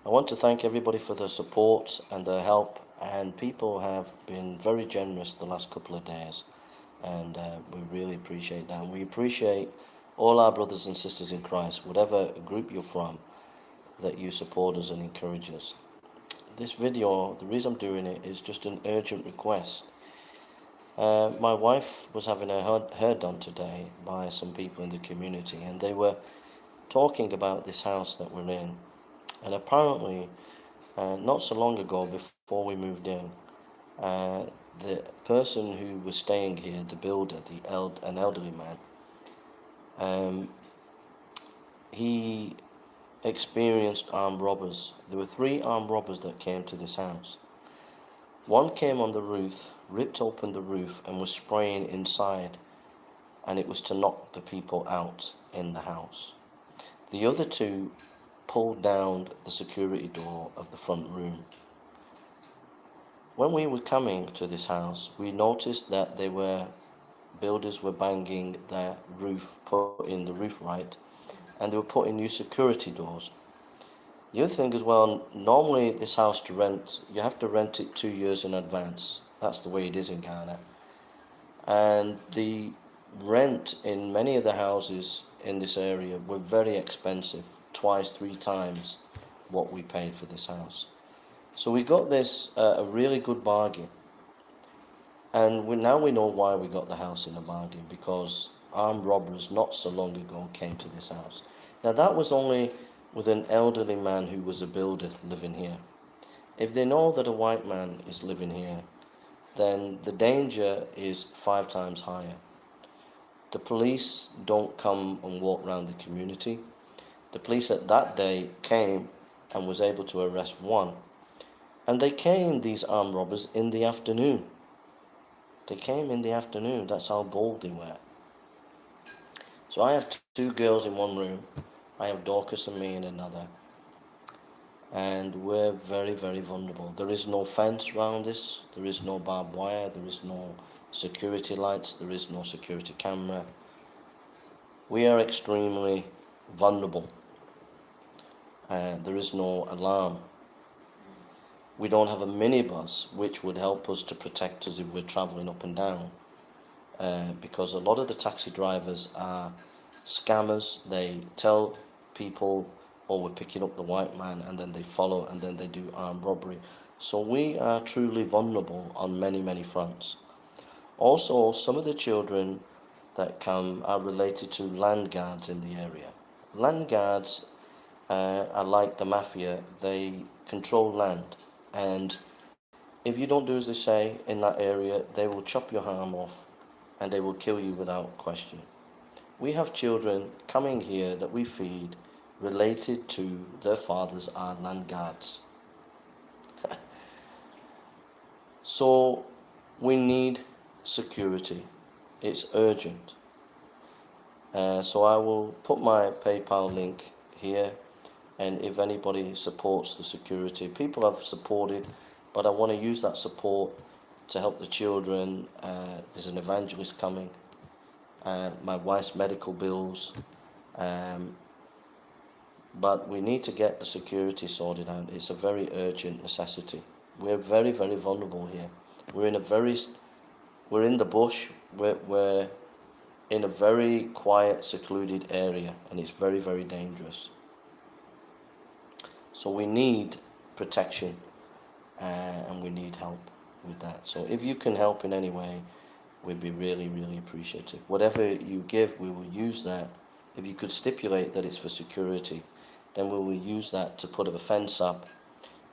I want to thank everybody for their support and their help, and people have been very generous the last couple of days, and we really appreciate that. And we appreciate all our brothers and sisters in Christ, whatever group you're from, that you support us and encourage us. This video, the reason I'm doing it is just an urgent request. My wife was having her hair done today by some people in the community, and they were talking about this house that we're in. And apparently, not so long ago, before we moved in, uh, the person who was staying here, the builder, an elderly man, um, he experienced armed robbers. There were three armed robbers that came to this house. One came on the roof, ripped open the roof, and was spraying inside, and it was to knock the people out in the house. The other two pulled down the security door of the front room. When we were coming to this house, we noticed that builders were banging the roof, putting the roof right, and they were putting new security doors. The other thing as well, normally this house to rent, you have to rent it 2 years in advance. That's the way it is in Ghana. And the rent in many of the houses in this area were very expensive, twice, three times what we paid for this house. So we got this a really good bargain. And now we know why we got the house in a bargain, because armed robbers not so long ago came to this house. Now that was only with an elderly man who was a builder living here. If they know that a white man is living here, then the danger is 5 times higher. The police don't come and walk around the community. The police at that day came and was able to arrest one. And they came, these armed robbers, in the afternoon. They came in the afternoon. That's how bold they were. So I have two girls in one room. I have Dorcas and me in another. And we're very, very vulnerable. There is no fence around this. There is no barbed wire. There is no security lights. There is no security camera. We are extremely vulnerable. There is no alarm. We don't have a minibus, which would help us to protect us if we're traveling up and down. Because a lot of the taxi drivers are scammers. They tell people, oh, we're picking up the white man, and then they follow, and then they do armed robbery. So we are truly vulnerable on many, many fronts. Also, some of the children that come are related to land guards in the area. Land guards are like the mafia. They control land, and if you don't do as they say in that area, they will chop your arm off and they will kill you without question. We have children coming here that we feed related to their fathers are land guards. So we need security. It's urgent. So I will put my PayPal link here, and if anybody supports the security, people have supported, but I want to use that support to help the children. There's an evangelist coming, my wife's medical bills, but we need to get the security sorted out. It's a very urgent necessity. We're very, very vulnerable here. We're in the bush. We're in a very quiet, secluded area, and it's very, very dangerous. So we need protection, and we need help with that. So if you can help in any way, we'd be really, really appreciative. Whatever you give, we will use that. If you could stipulate that it's for security, then we will use that to put a fence up,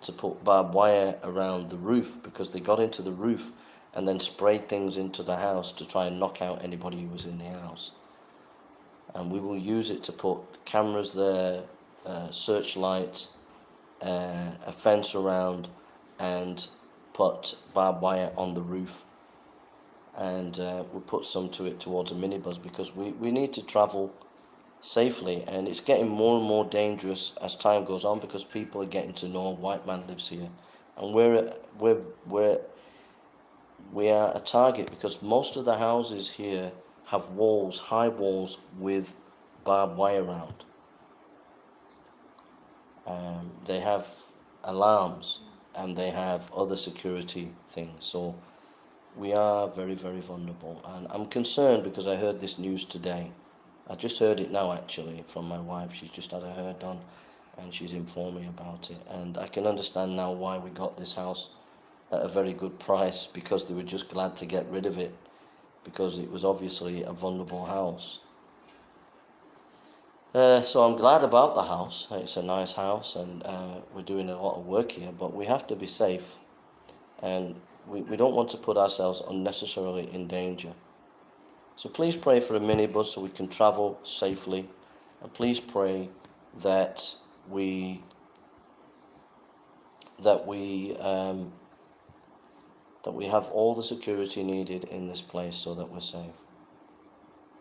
to put barbed wire around the roof, because they got into the roof and then sprayed things into the house to try and knock out anybody who was in the house. And we will use it to put cameras there, searchlights, a fence around, and put barbed wire on the roof. And we'll put some to it towards a minibus, because we need to travel safely, and it's getting more and more dangerous as time goes on, because people are getting to know white man lives here, and we are a target, because most of the houses here have walls, high walls with barbed wire around. They have alarms and they have other security things. So we are very, very vulnerable. And I'm concerned because I heard this news today. I just heard it now actually from my wife. She's just had her hair done and she's informed me about it. And I can understand now why we got this house at a very good price, because they were just glad to get rid of it because it was obviously a vulnerable house. So I'm glad about the house. It's a nice house and we're doing a lot of work here, but we have to be safe and we don't want to put ourselves unnecessarily in danger. So please pray for a minibus so we can travel safely, and please pray that we that we have all the security needed in this place so that we're safe.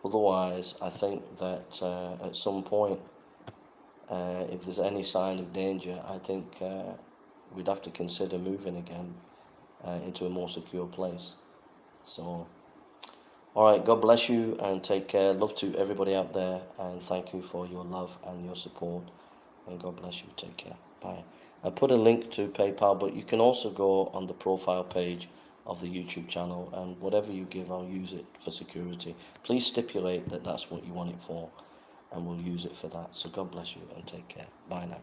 Otherwise, I think that at some point, if there's any sign of danger, I think we'd have to consider moving again into a more secure place. So, all right, God bless you and take care. Love to everybody out there, and thank you for your love and your support. And God bless you. Take care. Bye. I put a link to PayPal, but you can also go on the profile page of the YouTube channel, and whatever you give, I'll use it for security. Please stipulate that that's what you want it for, and we'll use it for that. So God bless you and take care. Bye now.